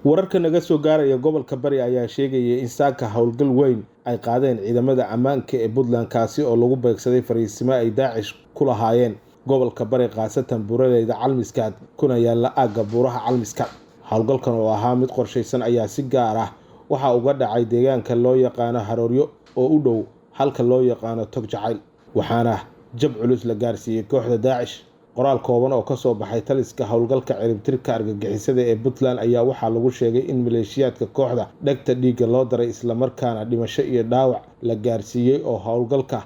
Wararka naga soo gaaraya gobolka Bari ayaa sheegaya in saaka howlgal weyn ay qaadeen ciidamada ammaanka ee Puntland kaasi oo lagu beegsaday fariisimo ay Daacish ku lahaayeen gobolka Bari qaasatan buuraleyda Calmiskaad kuna yaala aagga buuraha Calmiskaad. Howlgalkan oo ahaa mid qorsheysan ayaa si gaar ah waxa uga dhacay deegaanka loo yaqaan Harooryo oo u dhow halka loo yaqaan Tog Jacayl, waxaana jab culus la gaarsiiyay kooxda Daacish. Qoraal kooban oo ka soo baxay taliska howlgalka ciribtirka argagixisada ee Puntland ayaa waxaa lagu sheegay in maleeshiyaadka kooxda dhegta dhiigga loo daray isla markaana dhimasho iyo dhaawac la gaarsiiyay oo howlgalka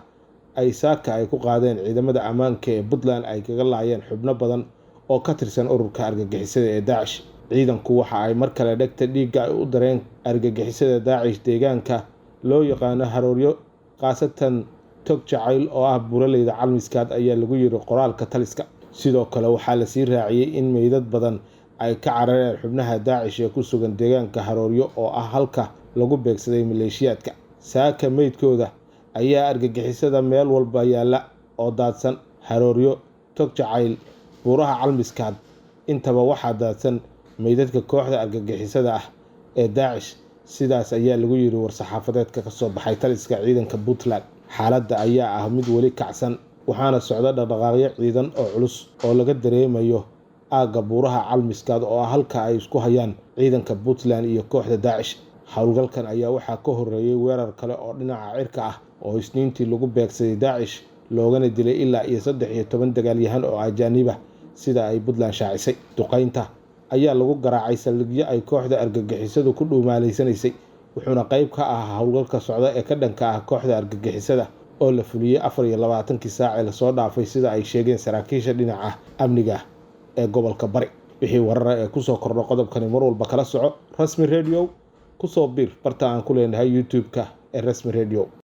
ay saaka ay ku qaadeen ciidamada ammaanka ee Puntland ay kaga laayeen xubno badan oo ka tirsan ururka argagixisada ee Daacish. Ciidanku waxa ay mar kale dhegta dhiigga u dareen argagixisada Daacish deegaanka loo yaqaan Harooryo qaasatan Tog Jacayl oo ah buuraleyda Calmiskaad ayaa lagu yiri qoraalka taliska. Sidoo kale waxaa la sii raaciyay in meydad badan ay ka carareen xubnaha Daacish ee ku sugan deegaanka Harooryo oo ah halka lagu beegsaday maleeshiyaadka. Saaka meydkooda ayaa argagixisada meel walba yaala oo daadsan Harooryo, Tog Jacayl, buuraha Calmiskaad intaba waxaa daadsan meydadka kooxda argagixisada ah ee Daacish. Sidaas ayaa lagu yiri war-saxaafadeedka ka soo baxay taliska ciidanka Puntland. Xaaladda ayaa ah mid weli kacsan waxaana socda dhaqdhaqaaqyo ciidan oo culus oo laga dareemayo aagga buuraha Calmiskaad oo ah halka ay isku hayaan ciidanka Puntland iyo kooxda Daacish. Howlgalkan ayaa waxaa ka horeeyay weerar kale oo dhinaca cirka ah oo Isniintii lagu beegsaday Daacish loogana dilay ilaa 13 dagaalyahan oo ajaanib ah sida ay Puntland shaacisay. Duqeynta ayaa lagu garaacay saldhigyo ay kooxda argagixisadu ku dhuumaaleysanaysay, wuxuuna qayb ka ahaa howlgalka socda ee ka dhanka ah kooxda argagixisada oo la fuliyay 24 saac ee la soo dhaafay sida ay sheegeen saraakiisha dhinaca amniga ee gobolka Bari. Wixii warar ee ku soo kordho qodobkani mar walba kala soco Rasmi Radio ku soo bir barta aan ku leenahay YouTube-ka ee Rasmi Radio.